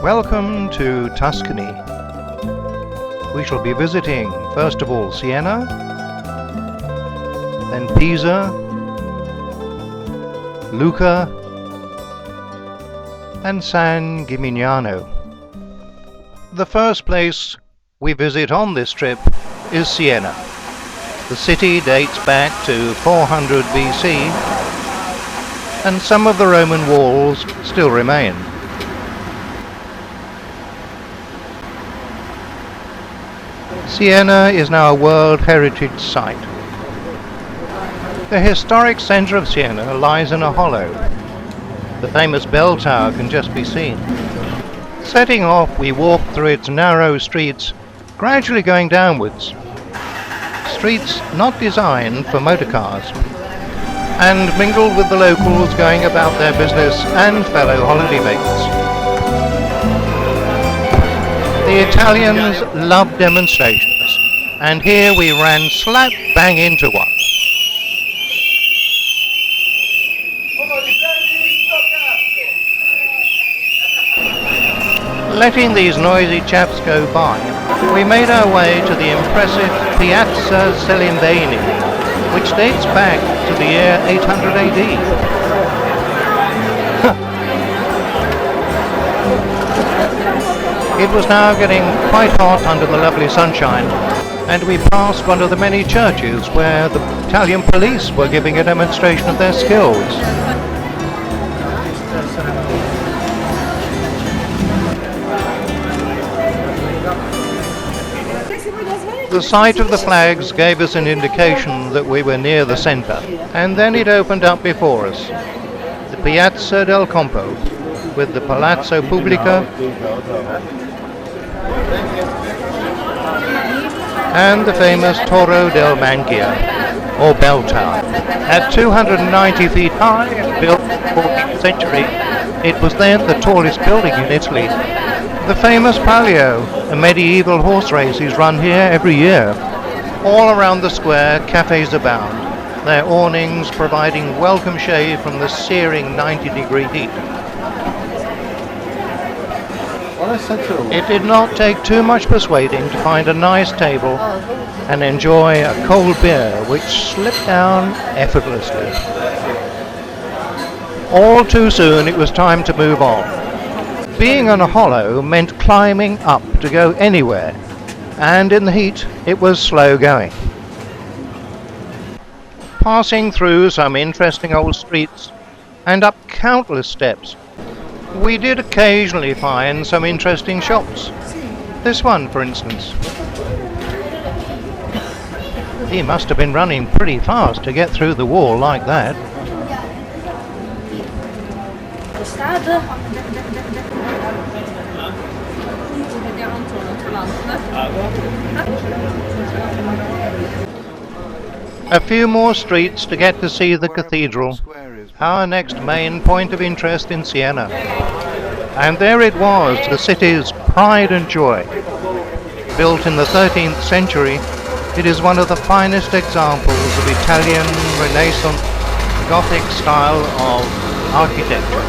Welcome to Tuscany. We shall be visiting first of all Siena, then Pisa, Lucca and San Gimignano. The first place we visit on this trip is Siena. The city dates back to 400 BC and some of the Roman walls still remain. Siena is now a World Heritage Site. The historic centre of Siena lies in a hollow. The famous bell tower can just be seen. Setting off, we walk through its narrow streets, gradually going downwards. Streets not designed for motorcars, and mingled with the locals going about their business and fellow holidaymakers. The Italians love demonstrations, and here we ran slap bang into one. Letting these noisy chaps go by, we made our way to the impressive Piazza Del Compo, which dates back to the year 800 AD. It was now getting quite hot under the lovely sunshine, and we passed one of the many churches where the Italian police were giving a demonstration of their skills. The sight of the flags gave us an indication that we were near the centre, and then it opened up before us. The Piazza del Compo, with the Palazzo Pubblico and the famous Torre del Mangia, or bell tower. At 290 feet high, built in the 14th century, it was then the tallest building in Italy. The famous Palio, a medieval horse race, is run here every year. All around the square, cafes abound, their awnings providing welcome shade from the searing 90-degree heat. It did not take too much persuading to find a nice table and enjoy a cold beer which slipped down effortlessly. All too soon it was time to move on. Being on a hollow meant climbing up to go anywhere, and in the heat it was slow going. Passing through some interesting old streets and up countless steps, we did occasionally find some interesting shops. This one, for instance. He must have been running pretty fast to get through the wall like that. A few more streets to get to see the cathedral, our next main point of interest in Siena. And there it was, the city's pride and joy. Built in the 13th century, it is one of the finest examples of Italian Renaissance Gothic style of architecture.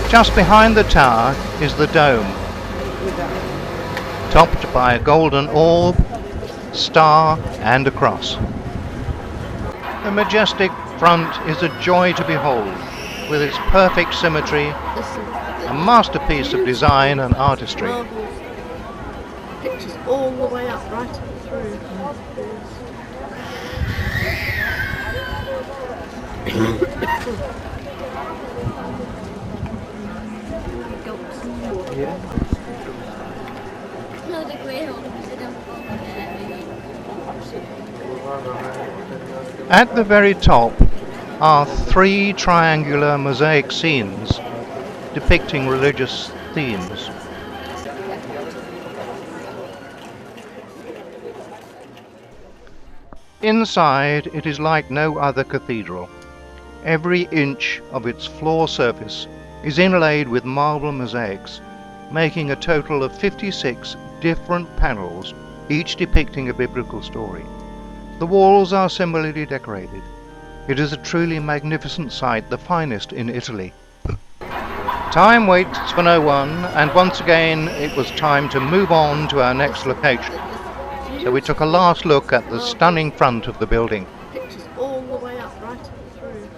Just behind the tower is the dome, topped by a golden orb, star and a cross. The majestic front is a joy to behold, with its perfect symmetry, a masterpiece of design and artistry. Pictures all the way up, right through. At the very top are 3 triangular mosaic scenes depicting religious themes. Inside, it is like no other cathedral. Every inch of its floor surface is inlaid with marble mosaics, making a total of 56 different panels, each depicting a biblical story. The walls are similarly decorated. It is a truly magnificent sight, the finest in Italy. Time waits for no one, and once again it was time to move on to our next location. So we took a last look at the stunning front of the building. Pictures all the way up, right through.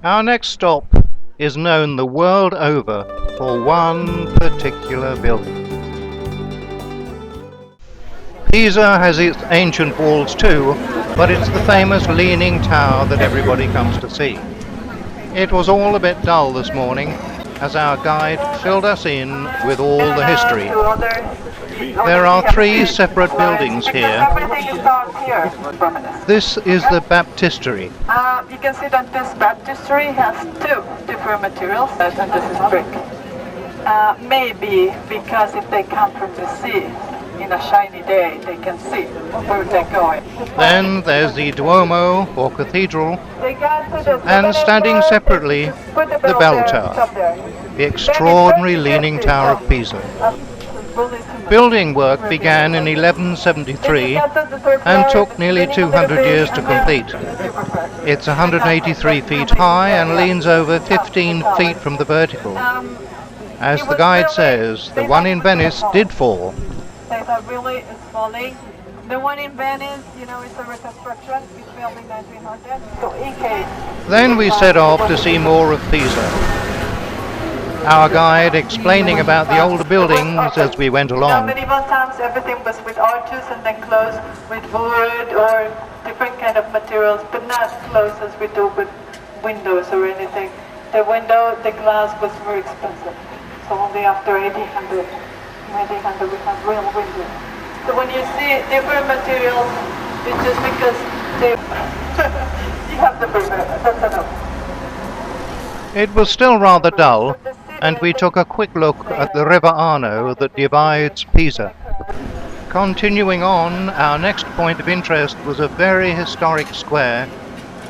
Our next stop is known the world over for one particular building. Pisa has its ancient walls too, but it's the famous Leaning Tower that everybody comes to see. It was all a bit dull this morning, as our guide filled us in with all the history. There are 3 separate buildings here. This is the baptistery. You can see that this baptistery has 2 different materials, and this is brick. Maybe because if they come from the sea, in a shiny day, they can see where they're going. Then there's the Duomo, or cathedral, and standing separately, the bell tower, the extraordinary Leaning Tower of Pisa. Building work began in 1173 and took nearly 200 years to complete. It's 183 feet high and leans over 15 feet from the vertical. As the guide says, the one in Venice did fall. They thought really it's falling. The one in Venice, it's a reconstruction. It's built in 1900. So Then we set off to see more of Pisa. Our guide explaining about the older buildings as we went along. Medieval times everything was with arches and then closed with wood or different kind of materials, but not closed as we do with windows or anything. The glass was very expensive. So only after 1800 we have real windows. So when you see different materials, it's just because you have to prepare. That's enough. It was still rather dull, and we took a quick look at the River Arno that divides Pisa. Continuing on, our next point of interest was a very historic square,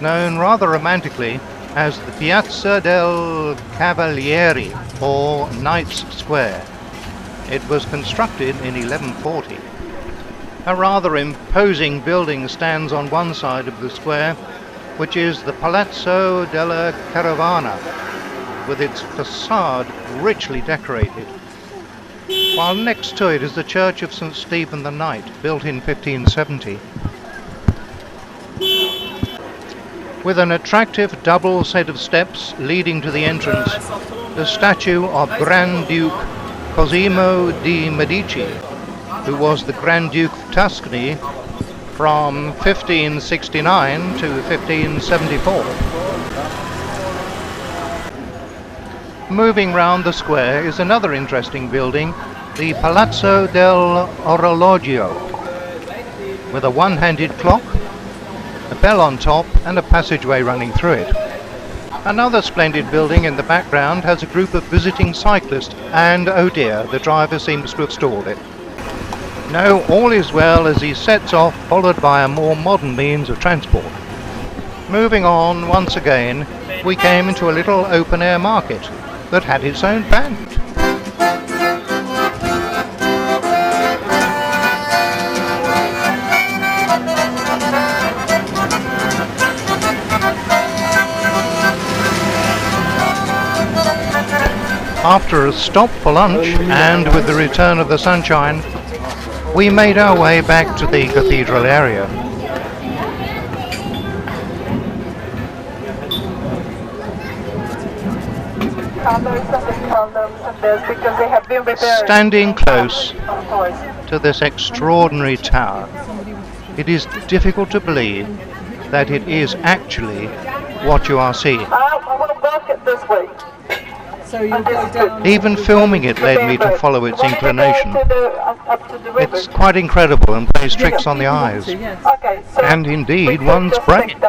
known rather romantically as the Piazza del Cavaleirei, or Knights Square. It was constructed in 1140. A rather imposing building stands on one side of the square, which is the Palazzo della Caravana, with its facade richly decorated, while next to it is the Church of St. Stephen the Knight, built in 1570. With an attractive double set of steps leading to the entrance, the statue of Grand Duke Cosimo di Medici, who was the Grand Duke of Tuscany from 1569 to 1574. Moving round the square is another interesting building, the Palazzo del Orologio, with a one-handed clock, a bell on top and a passageway running through it. Another splendid building in the background has a group of visiting cyclists, and oh dear, the driver seems to have stalled it. No, all is well as he sets off, followed by a more modern means of transport. Moving on, once again, we came into a little open-air market that had its own band. After a stop for lunch, and with the return of the sunshine, we made our way back to the cathedral area. Standing close to this extraordinary tower, it is difficult to believe that it is actually what you are seeing. Even filming it led me to follow its inclination. It's quite incredible and plays tricks on the eyes, and indeed one's brain.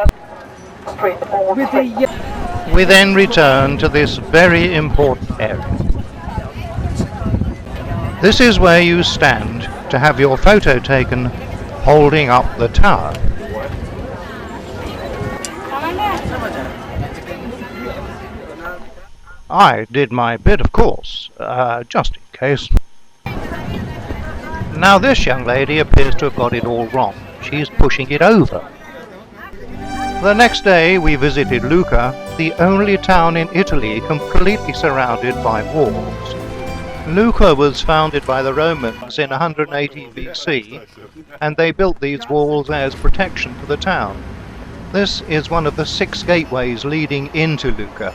We then return to this very important area. This is where you stand to have your photo taken holding up the tower. I did my bit, of course, just in case. Now this young lady appears to have got it all wrong. she's pushing it over. The next day we visited Lucca, the only town in Italy completely surrounded by walls. Lucca was founded by the Romans in 180 BC, and they built these walls as protection for the town. This is one of the 6 gateways leading into Lucca.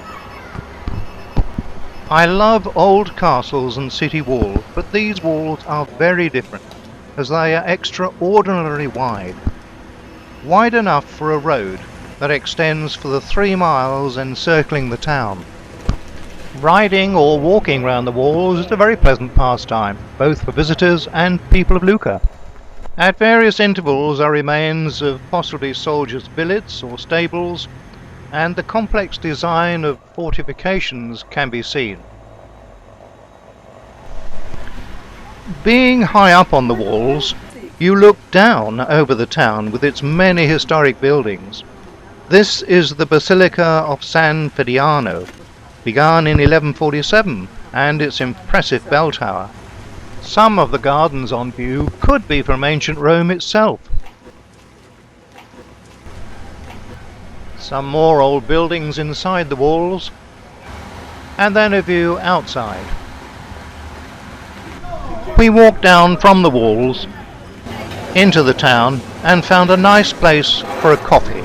I love old castles and city walls, but these walls are very different, as they are extraordinarily wide. Wide enough for a road that extends for the 3 miles encircling the town. Riding or walking round the walls is a very pleasant pastime, both for visitors and people of Lucca. At various intervals are remains of possibly soldiers' billets or stables, and the complex design of fortifications can be seen. Being high up on the walls, you look down over the town with its many historic buildings. This is the Basilica of San Pliliano, begun in 1147, and its impressive bell tower. Some of the gardens on view could be from ancient Rome itself. Some more old buildings inside the walls, and then a view outside. We walked down from the walls into the town and found a nice place for a coffee.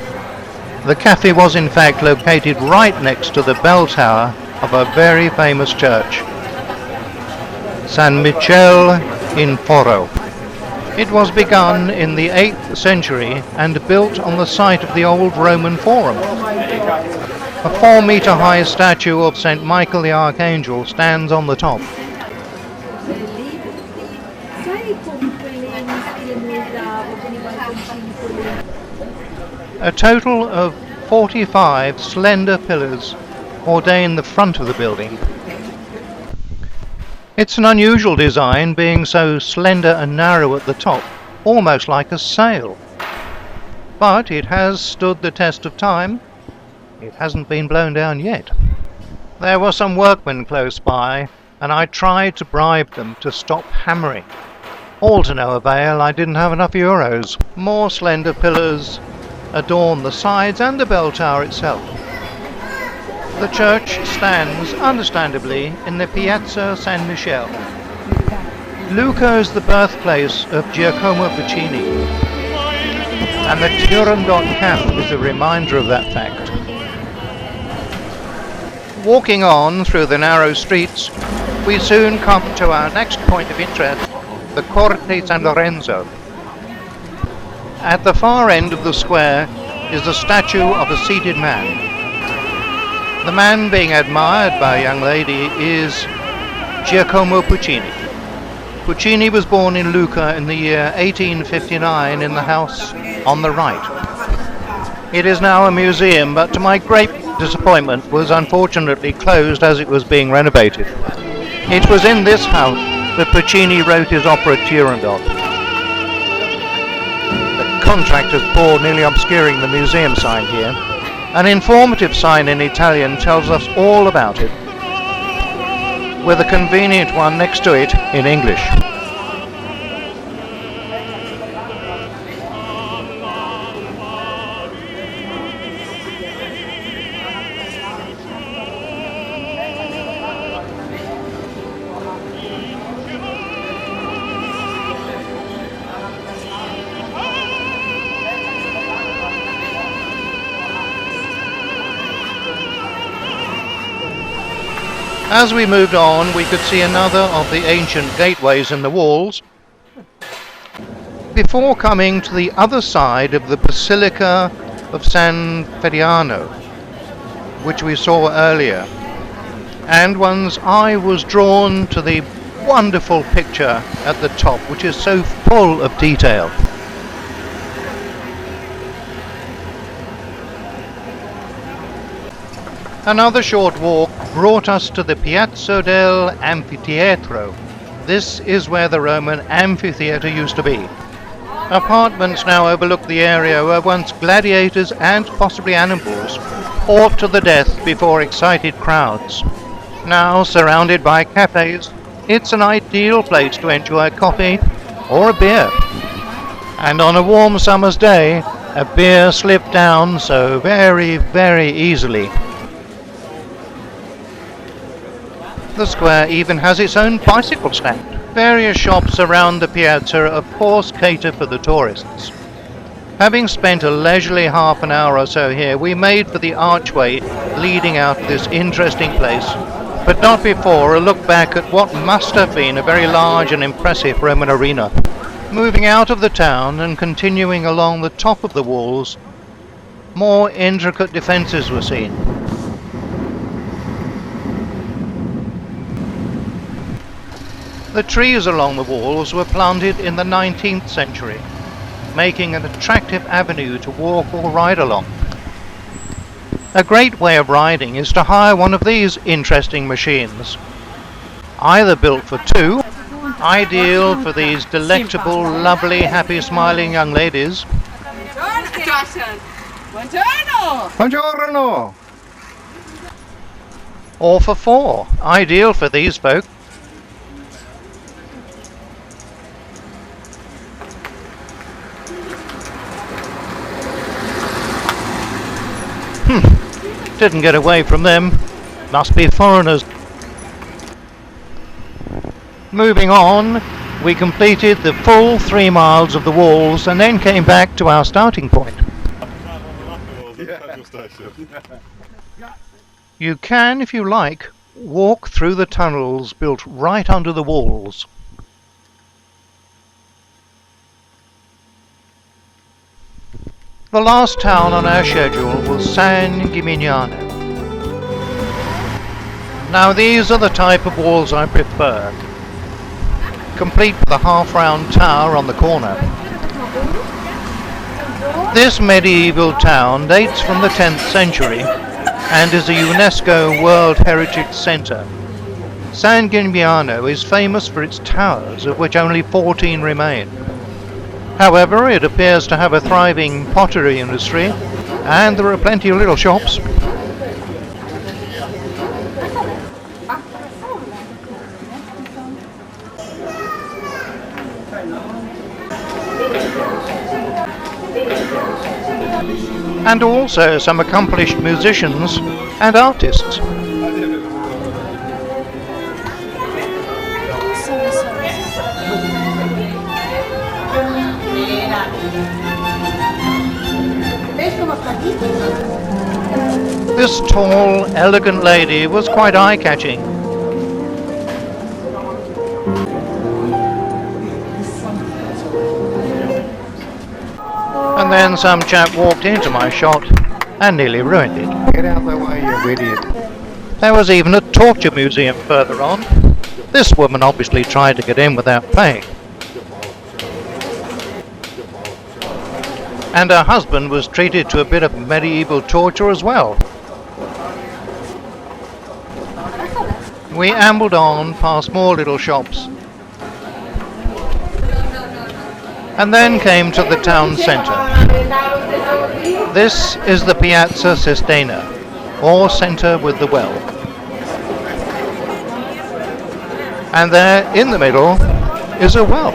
The cafe was in fact located right next to the bell tower of a very famous church, San Michel In Foro. It was begun in the 8th century and built on the site of the old Roman Forum. A 4-meter high statue of St. Michael the Archangel stands on the top. A total of 45 slender pillars ordain the front of the building. It's an unusual design, being so slender and narrow at the top, almost like a sail. But it has stood the test of time. It hasn't been blown down yet. There were some workmen close by, and I tried to bribe them to stop hammering. All to no avail, I didn't have enough euros. More slender pillars adorn the sides and the bell tower itself. The church stands, understandably, in the Piazza San Michele. Lucca is the birthplace of Giacomo Puccini, and the Turandot cap is a reminder of that fact. Walking on through the narrow streets, we soon come to our next point of interest, the Corte San Lorenzo. At the far end of the square is a statue of a seated man. The man being admired by a young lady is Giacomo Puccini. Puccini was born in Lucca in the year 1859 in the house on the right. It is now a museum, but to my great disappointment was unfortunately closed as it was being renovated. It was in this house that Puccini wrote his opera Turandot. The contractor's board nearly obscuring the museum sign here. An informative sign in Italian tells us all about it, with a convenient one next to it in English. As we moved on, we could see another of the ancient gateways in the walls, before coming to the other side of the Basilica of San Pliliano, which we saw earlier, and one's eye was drawn to the wonderful picture at the top, which is so full of detail. Another short walk brought us to the Piazza Del Amphitheatro. This is where the Roman amphitheatre used to be. Apartments now overlook the area where once gladiators and possibly animals fought to the death before excited crowds. Now surrounded by cafes, it's an ideal place to enjoy a coffee or a beer. And on a warm summer's day, a beer slipped down so very, very easily. The square even has its own bicycle stand. Various shops around the piazza of course cater for the tourists. Having spent a leisurely half an hour or so here, we made for the archway leading out of this interesting place, but not before a look back at what must have been a very large and impressive Roman arena. Moving out of the town and continuing along the top of the walls, more intricate defences were seen. The trees along the walls were planted in the 19th century, making an attractive avenue to walk or ride along. A great way of riding is to hire one of these interesting machines, either built for two, ideal for these delectable, lovely, happy, smiling young ladies, Buongiorno! or for four, ideal for these folk. Didn't get away from them. Must be foreigners. Moving on, we completed the full 3 miles of the walls and then came back to our starting point. You can, if you like, walk through the tunnels built right under the walls. The last town on our schedule was San Gimignano. Now these are the type of walls I prefer, complete with a half-round tower on the corner. This medieval town dates from the 10th century and is a UNESCO World Heritage Centre. San Gimignano is famous for its towers, of which only 14 remain. However, it appears to have a thriving pottery industry, and there are plenty of little shops. And also some accomplished musicians and artists. This tall, elegant lady was quite eye-catching. And then some chap walked into my shot and nearly ruined it. Get out of the way, you idiot. There was even a torture museum further on. This woman obviously tried to get in without paying. And her husband was treated to a bit of medieval torture as well. We ambled on past more little shops and then came to the town centre. This is the Piazza Siena, or centre with the well. And there in the middle is a well.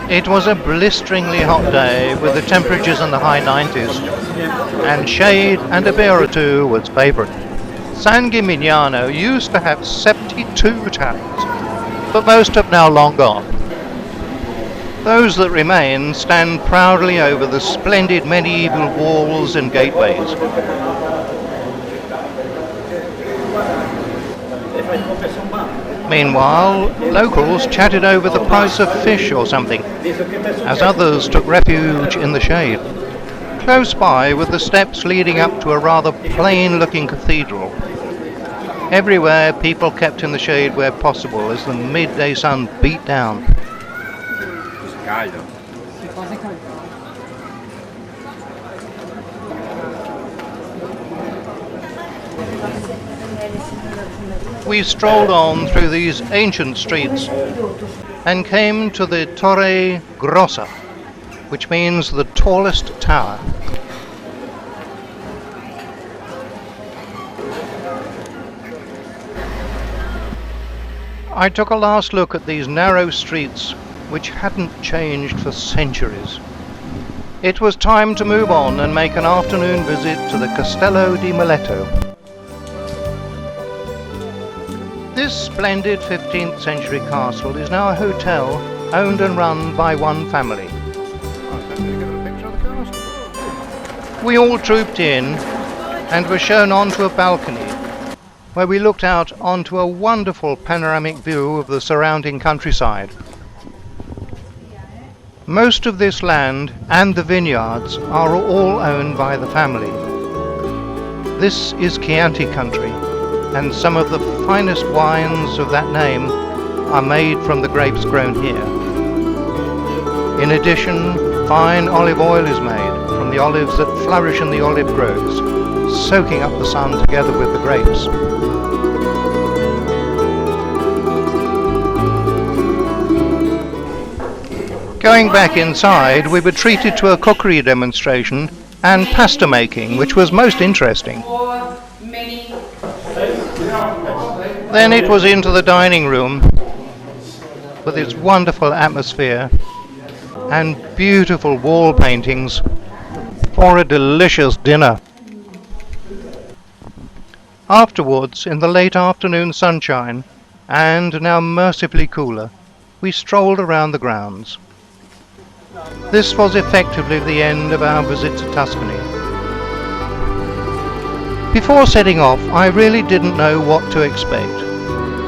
It was a blisteringly hot day with the temperatures in the high 90s, and shade and a beer or two was favourite. San Gimignano used to have 72 towers, but most have now long gone. Those that remain stand proudly over the splendid medieval walls and gateways. Meanwhile, locals chatted over the price of fish or something, as others took refuge in the shade. Close by were the steps leading up to a rather plain-looking cathedral. Everywhere people kept in the shade where possible as the midday sun beat down. We strolled on through these ancient streets and came to the Torre Grossa, which means the tallest tower. I took a last look at these narrow streets which hadn't changed for centuries. It was time to move on and make an afternoon visit to the Castello di Meleto. This splendid 15th century castle is now a hotel owned and run by one family. We all trooped in and were shown onto a balcony where we looked out onto a wonderful panoramic view of the surrounding countryside. Most of this land and the vineyards are all owned by the family. This is Chianti country, and some of the finest wines of that name are made from the grapes grown here. In addition, fine olive oil is made from the olives that flourish in the olive groves, soaking up the sun together with the grapes. Going back inside, we were treated to a cookery demonstration and pasta making, which was most interesting. Then it was into the dining room with its wonderful atmosphere and beautiful wall paintings for a delicious dinner. Afterwards, in the late afternoon sunshine, and now mercifully cooler, we strolled around the grounds. This was effectively the end of our visit to Tuscany. Before setting off, I really didn't know what to expect,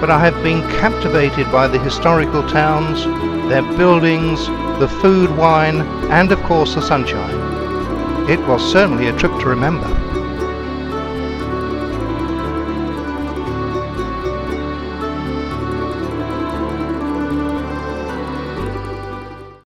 but I have been captivated by the historical towns, their buildings, the food, wine, and of course the sunshine. It was certainly a trip to remember.